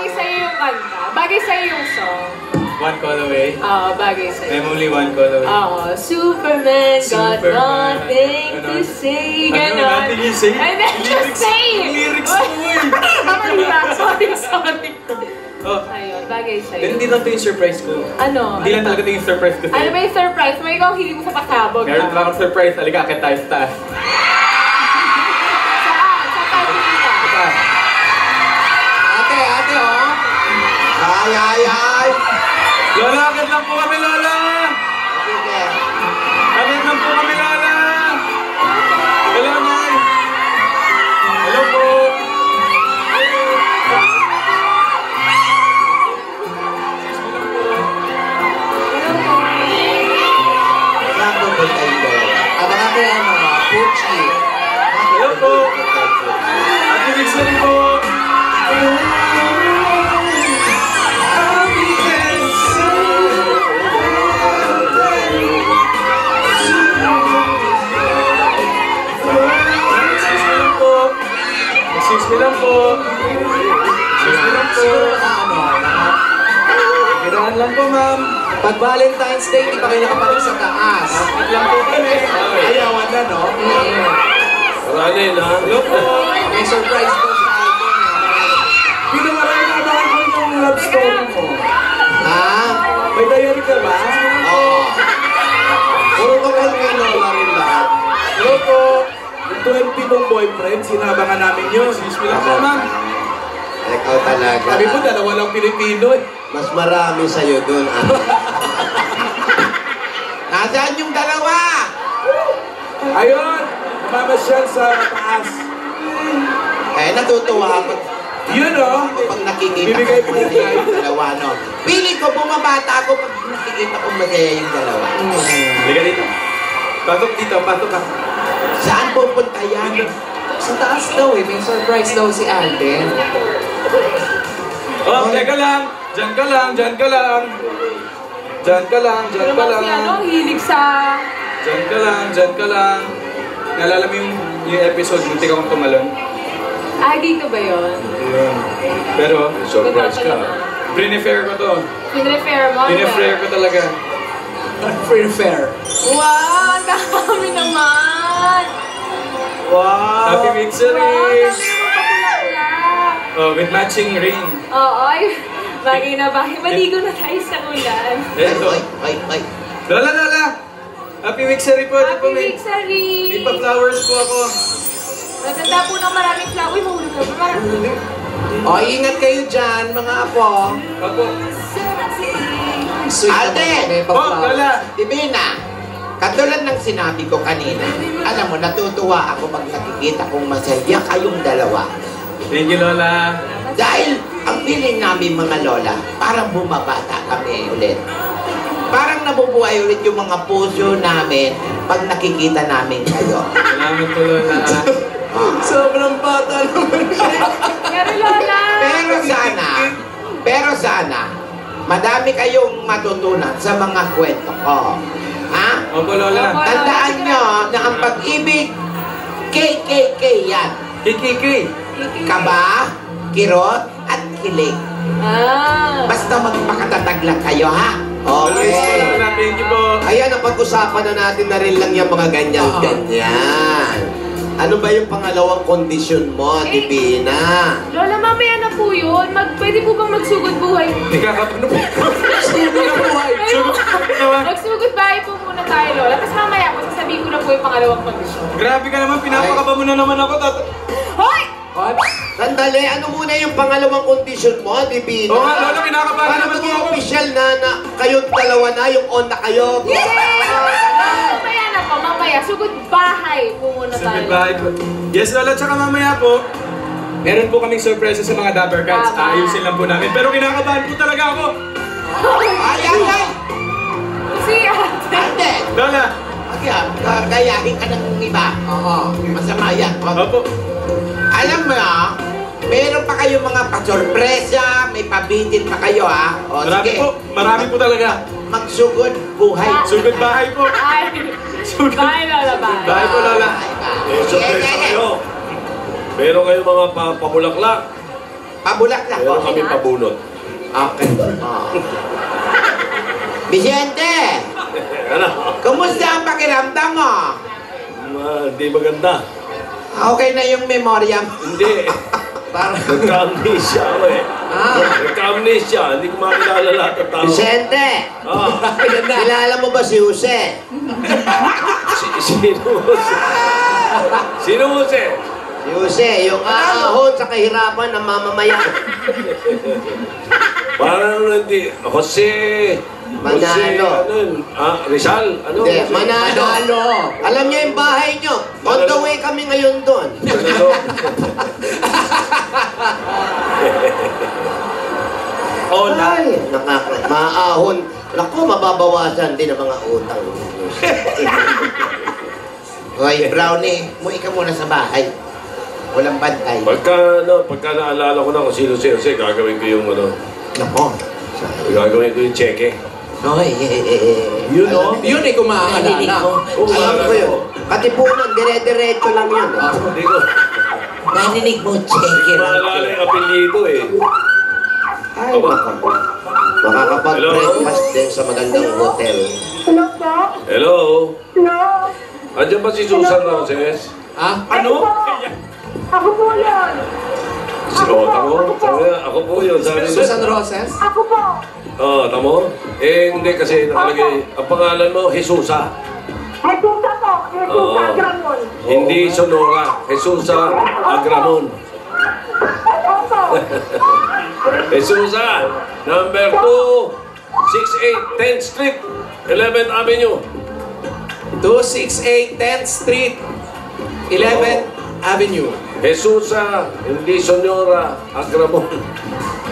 bagay sa'yo yung kanta. Bagay sa'yo yung song. One call away. Oo, bagay sa'yo. I'm only one call away. Oo, Superman got nothing to say. Ano, Ganon. nothing you say? And then just say! Lyrics mo eh. Sorry. Oh. Ayun, bagay sa'yo. Hindi lang ito yung surprise ko. Ano? Hindi lang talaga ito yung surprise ko sa'yo. Ano ba yung surprise? May ikaw hiling mo sa pasabog. Meron lang akong surprise. Halika, akit tayo sa taas. Saan? Sa party kita? Ate, oh. Ay. Lola, akit lang po kami, Lola! Sige. Akit lang po kami, Lola! Hello, Nay! Hello po! Sakto po tayo dalawa. Abangan ko yan mga Puchi. Hello po! Happy weeks na rin po! Excuse me lang po. Kiraan lang po, ma'am. Pag Valentine's Day, hindi pa kayo nakapalik sa taas. Akit lang po kami. Ayawan na, no? Maraming na. Hello po. May surprise po sa album. Pinawaray na ba ako yung love story mo? Ha? May diary ka ba? Oo. Puro tungkol kay Lola rin lahat. Hello po. Yung 20 mong boyfriend, sinabangan namin yun. Excuse me lang po, ma'am. Ikaw talaga. Sabi mo, dalawa lang Pilipino eh. Mas marami sa'yo dun, ate. Nasaan yung dalawa? Ayun! Mamasyal sa taas. Natutuwa ako. Yun o. Pag nakikita Bibigay ko po masaya tayo. yung dalawa, no? Pili ko, bumabata ako pag nakikita ko masaya yung dalawa. Halika dito. Pasok dito, pasok ka. Saan pupunta yan? Sa taas daw eh, may surprise daw si Alden. Oh, teka lang. Diyan ka lang, diyan ka lang. Diyan ka lang, diyan ka Ano lang. si ano, hilig sa... Diyan ka lang, diyan ka lang. Naalala mo yung episode, muntik akong tumalon? Ah, dito ba yun? Ayun. Pero, surprise ka. Pre-fair ko to. Pinrefer mo? Pre-fair ko talaga. Free fair. Wow, ang dami naman! Wow! Happy Wow, Mixery! dami naman kapulaklak! Oh, with matching ring. Oo, ay, bagay na bagay. Maligo na tayo sa ulan. Eto. Ay. Lola! Happy Mixery po. Ito po, Happy may Mixery! pa-flowers po ako. Maganda po ng maraming flower. Uy, mahulog na ba? Maraming. O, ingat kayo dyan, mga apo. Opo. Sweet Alden! naman, may Oh, pag-flower. Lola! Divina, katulad ng sinabi ko kanina, alam mo, natutuwa ako pag nakikita kong masaya kayong dalawa. Thank you, Lola. Dahil ang feeling namin mga lola, parang bumabata kami ulit. Parang nabubuhay ulit yung mga puso namin pag nakikita namin kayo. Salamat po, Lola. Sobrang bata naman siya. Pero Lola! Pero sana, madami kayong matutunan sa mga kwento ko. Ha? Opo, Lola. Tandaan nyo na ang pag-ibig, KKK yan. Kiki. Kaba, kirot, at kilig. Ah! Basta magpakatatag lang kayo, ha? Always po, Okay. Lola. Thank you po. Ayan, napag-usapan na natin na rin lang yung mga ganyan-ganyan. Ano ba yung pangalawang kondisyon mo, Divina? Lola, mamaya na po yun. Pwede po bang magsugod buhay? Hindi ka kapano po. Magsugod buhay? Sugod naman. Magsugod bahay po muna tayo, Lola. Tapos mamaya po, sasabihin ko na po yung pangalawang kondisyon. Grabe ka naman. Pinapakaba mo na naman ako. Hoy! Sandali, ano muna yung pangalawang kondisyon mo, Divina? Oo nga, Lola. Pinakabahan Para naman po maging ako. official na kayong dalawa na, yung on na kayo. Mamaya na po, mamaya. Sugod bahay po muna tayo. Sugod bahay po. Yes, Lola. Tsaka mamaya po, meron po kaming surprise sa mga Dapper Cats. Tama. Ayusin lang po namin. Pero kinakabahan po talaga ako. Ay! Si ate. Ate! Lola. Kagayahin ka ng iba. Oo. Masama yan. Opo. Alam mo, meron pa kayo mga pa-sorpresa, may pabitin pa kayo, ha? O, Marami sige. po. Marami po talaga. Magsugod buhay. Sugod bahay po. Ay, bye, Lola, bye. Bye po, Lola. Sige. Meron kayo mga pamulaklak. Pabulaklak ko. Meron kami pabunot. Okay. Vicente! Ano? Kumusta ang pakiramdam mo? Hindi maganda. Okay na yung memorya mo. Hindi. Parang... Nagka-amnesia ako eh. Nagka-amnesia. Hindi ko makilala lahat ng tao. Vicente! Kilala mo ba si Jose? Sino Jose? Sino Jose? Si Jose, yung aahon sa kahirapan ng mamamayan. Parang hindi. Jose... Manalo. Jose, ano yun? Rizal? Ano? Hindi, Jose? Manalo. Alam niyo yung bahay niyo. On the way kami ngayon doon. Manalo. Oh, Ay, maahon. Naku, mababawasan din ang mga utang. Hoy, Brownie, muwi ka muna sa bahay. Walang bantay. Pagka naalala ko na kung sino si Jose, gagawin ko yung ano. Nako. Gagawin ko yung cheque. Hoy, Yun o? Yun eh, kung narinig maaalala. ko. Alam ko yun. Katipunan, dire-diretso lang yun. Hindi ko. Narinig mo, cheque. Maalala yung apelyido eh. Ay, makakapag-breakfast din sa magandang hotel. Hello po? Hello? Hello? Andiyan ba si Susan Roses? Ha? Ano? Ako po yun. Ako po yun. Sabi niya. Susan Roses? Ako po. Tamo? Hindi kasi nakalagay. Ang pangalan mo, Jesusa. Jesusa po. Jesusa Agramon. Hindi Sonora. Jesusa Agramon. Opo. Jesusa, number 2, 68 10th Street, 11th Avenue. 268 10th Street, 11th Avenue. Jesusa, hindi Sonora Agramon.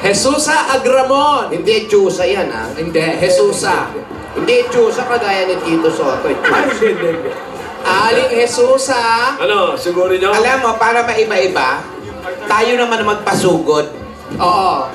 Jesusa Agramon. Hindi Chusa yan, ha? Hindi, Jesusa. Hindi Chusa kagaya ni Tito Soto. Aling Jesusa. Ano, siguro nyo? Alam mo, para maiba-iba, tayo naman ang magpasugod. Oo.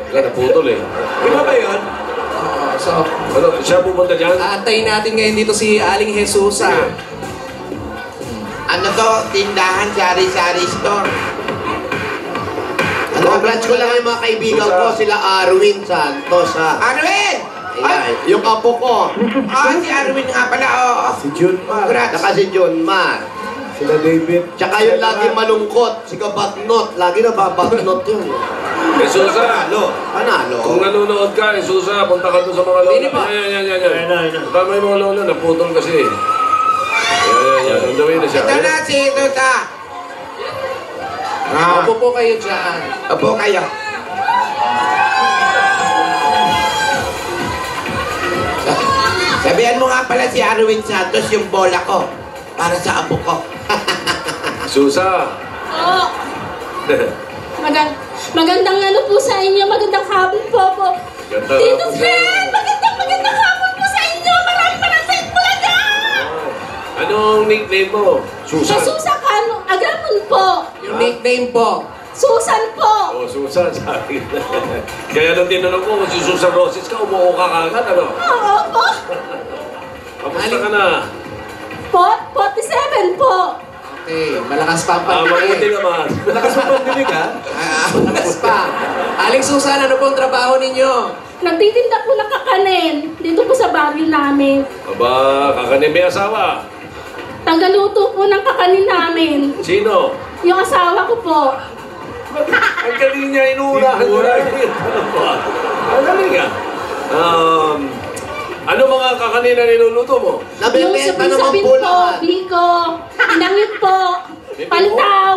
Wala, naputol eh. Iba ba yun? Oo. So, Ano, siya pupunta dyan? aantayin natin ngayon dito si Aling Jesusa. Ano to? Tindahan, sari-sari store. Congrats ko lang yung mga kaibigan ko, sila Arwin Santos, ha? Arwin! Ayan, yung apo ko. Si Arwin nga pala, oo. Si June Mar. Congrats. Saka si John Mar. Sila David. Tsaka yung lagi malungkot, si Kabatnot. Lagi na babatnot yun. Jesusa, Panalo. Panalo. kung nanonood ka, Jesusa, punta ka doon sa mga lola. Pili pa. Yan. Tama yung mga lola, naputol kasi. Yan. Nandawin na siya. Ito na si Tuta. Opo po kayo dyan. Opo kayo. Sabihan mo nga pala si Arwin Santos yung bola ko. Para sa apo ko. Susa. Oo. Magandang ano po sa inyo. Magandang hapon po. Ganda Tito hapon po. Fred! Magandang hapon po sa inyo. Maraming sa Itbulaga! Anong nickname mo? Susan. Jesusa Agramon po. Yung nickname po. Susan po. Oh, Susan, sabi na. Kaya nung tinanong ko kung si Susan Roses ka, umuo ka kagad, ano? Oo po. Kamusta ka na? 47 po. Okay, malakas pa ang Mabuti pandinig. naman. Malakas mo pandinig, ha? Malakas pa. Aling Susan, ano po ang trabaho ninyo? Nagtitinda po ng kakanin. Dito po sa barrio namin. Aba, kakanin may asawa. Tagaluto po ng kakanin namin. Sino? Yung asawa ko po. Ang galing niya, inuurahan niya. Ang galing ah. Ano mga kakanin na niluluto mo? Yung Nabibenta naman sabin-sabin po po, lahat. biko, inangit po, palitaw.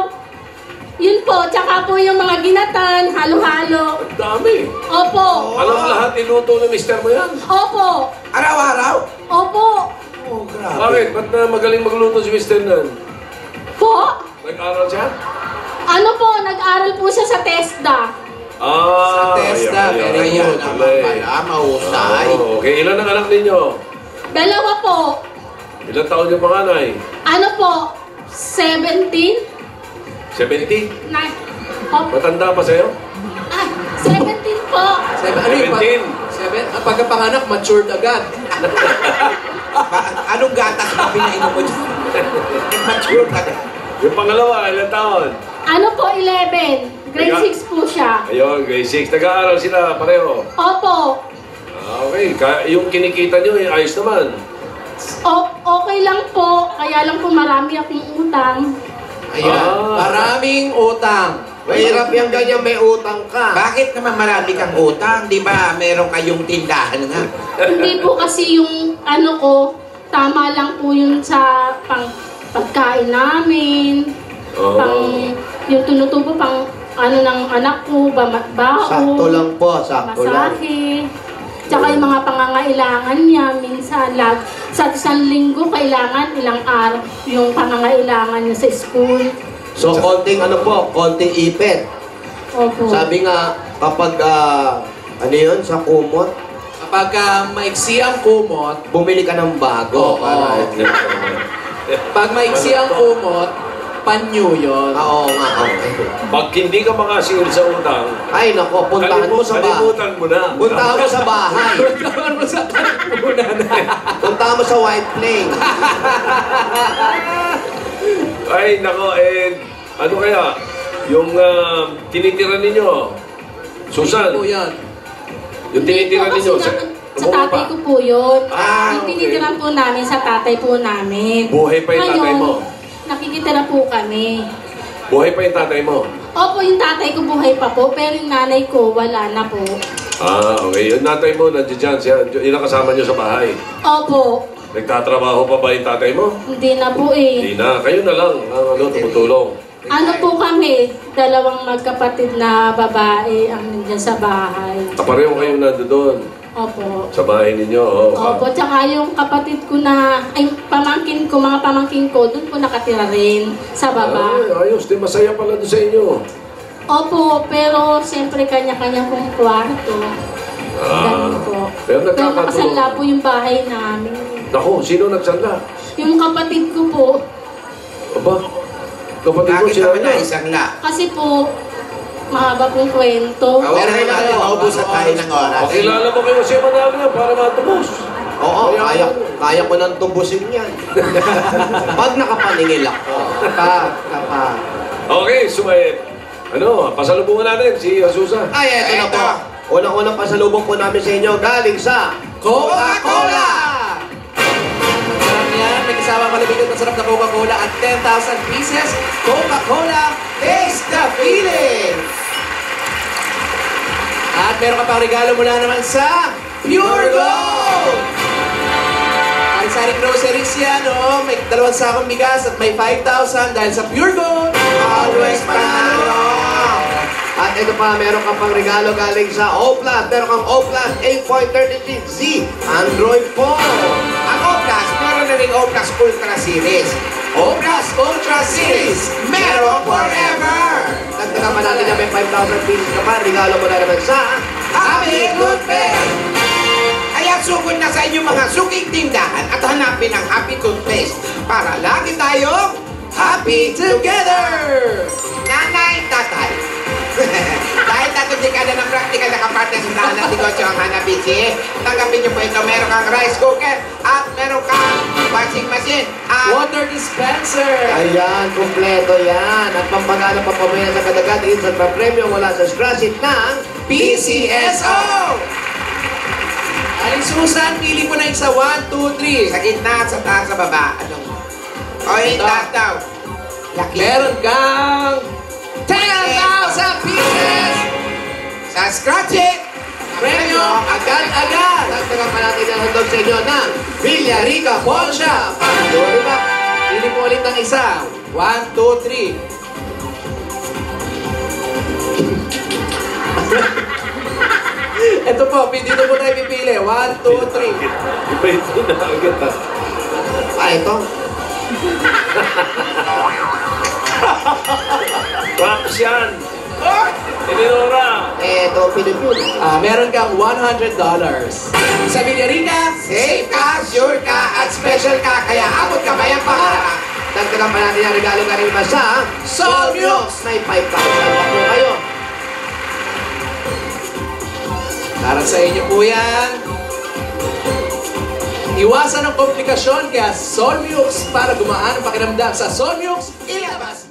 Yun po, tsaka po yung mga ginatan, halo-halo. Ang dami. Opo. Anong lahat niluto ng mister mo yan? Opo. Araw-araw? Opo. Oh, grabe. Bakit? Ba't na magaling magluto si mister nan? Po. Nag-aral siya? Ano po, nag-aral po siya sa TESDA. Ah, Sa testa, very Ayan good. naman pala, mahusay. Okay, ilan ang anak ninyo? Dalawa po. Ilang taon yung panganay? Ano po, 17? 70? Opo. Matanda pa sa'yo? Ah, 17 po. Ano yung 17. pagkapanganak, matured agad. Anong gatas na pinainom mo dyan? Mature ka na. Yung pangalawa, ilang taon? Ano po, 11. Grade 6 po siya. Ayun, grade 6. Nag-aaral sila pareho. Opo. Okay, yung kinikita nyo, ayos naman. Okay lang po. Kaya lang po marami akong utang. Ayan, maraming utang. Mahirap yung ganyan may utang ka. Bakit naman marami kang utang? Di ba meron kayong tindahan nga? Hindi po kasi yung ano ko, tama lang po yun sa pagkain namin. Yung tinutubo pang ano ng anak ko, baon. Sakto lang po, sakto lang. Masahe. Tsaka yung mga pangangailangan niya, minsan sa isang linggo kailangan ilang araw yung pangangailangan niya sa school. So, konting ano po, konting ipit. Opo. Sabi nga, kapag, ano yun, sa kumot, Kapag maiksi ang kumot, bumili ka ng bago. Oo. Para, pag maiksi ang kumot, panyo yun. Oo nga, okay. Pag hindi ka makasingil sa utang, Ay, nako, puntahan mo sa bahay. kalimutan mo na. Puntahan mo sa bahay. Puntahan mo sa pagpunan. Puntahan mo sa White Plain. Ay, nako, ano kaya? Yung tinitira ninyo, Susan, Po yan. yung tinitira Hindi ninyo, po kasi sa tatay ko po yun. Yung okay. tinitiran po namin sa tatay po namin. Buhay pa yung tatay mo? Nakikitira po kami. Buhay pa yung tatay mo? Opo, yung tatay ko buhay pa po, pero yung nanay ko wala na po. Okay. Yung tatay mo, nandiyan siya. Yun ang kasama niyo sa bahay. Opo, Nagtatrabaho pa ba yung tatay mo? hindi na po eh. Hindi na. Kayo na lang ang tumutulong. Ano po kami, dalawang magkapatid na babae ang nandiyan sa bahay. Pareho kayo nandoon Opo. sa bahay ninyo. Opo, tsaka yung kapatid ko na, ay pamangkin ko, mga pamangkin ko, doon po nakatira rin sa baba. Ay, ayos. Di masaya pala doon sa inyo. Opo, pero siyempre kanya-kanya pong kwarto. Ganun po. Pero nagkakatulong. Nakasanla po yung bahay namin. Naku, sino nagsanla? Yung kapatid ko po, Aba, kapatid mo Bakit sila naman na. na isang la? kasi po, mahaba pong kwento. Pero natin, maubusan tayo ng oras. Pakilala mo kayo siya madami yan para matubos. Oo, kaya ko nang tubusin yan. Pag nakapaningil ako. Kapag. Okay, so pasalubungan natin si Susan. Ay, eto na po. Unang-unang pasalubong po namin sa inyo galing sa Coca-Cola! Yan, may kasama malibigod na sarap na Coca-Cola at 10,000 pieces. Coca-Cola, taste the feeling! At meron ka pang regalo mula naman sa Pure Gold! Sari Groceries yan, oh. May 2 sakong bigas at may 5,000 dahil sa Pure Gold. Always Panalo! At ito pa, meron kang pang regalo galing sa O-Plus. Meron kang O-Plus 8.36Z Android phone. Ang O-Plus, meron na rin O-Plus Ultra Series. O-Plus Ultra Series, Meron forever! Dagdagan pa natin na may 5,000 pieces ka pa. Regalo mo na naman sa Happy Good Pay! Kaya sugod na sa inyong mga suking tindahan at hanapin ang Happy Toothpaste para lagi tayong happy together! nanay, tatay. Dahil tatong dekada ng practical na kapartner sa tahan ng negosyo ang Hanabishi, tanggapin niyo po ito. Meron kang rice cooker at meron kang washing machine at Water dispenser! Ayan, kumpleto yan. At pampagana pa pamaya sa kadagat, instant pa premium mula sa scratch it ng PCSO! Aling Susan, pili mo na isa. 1, 2, 3. sa gitna at sa taas sa baba. Anong? O, taas daw. Laki. Meron kang 10,000 pieces! Sa scratch it! Premium agad-agad! Dagdagan pa natin ang handog sa inyo ng Villarica Pawn Shop! Diba? Pili mo ulit ng isa. 1, 2, 3. Ito po, dito po tayo pipili. 1, 2, 3. Iba ito na agad ha. Ito. Props yan. Tinidora. Ito, Pilipino. Meron kang $100. Sa Villarica, Safe ka, sure ka, at special ka, kaya abot ka bayang pangarap. Dagdagan pa natin ang regalo ka rin ba sa Solmux! May 5,000 pa po kayo. Para sa inyo po yan. Iwasan ang komplikasyon kaya Solmux para gumaan ang pakiramdam sa Solmux. Ilabas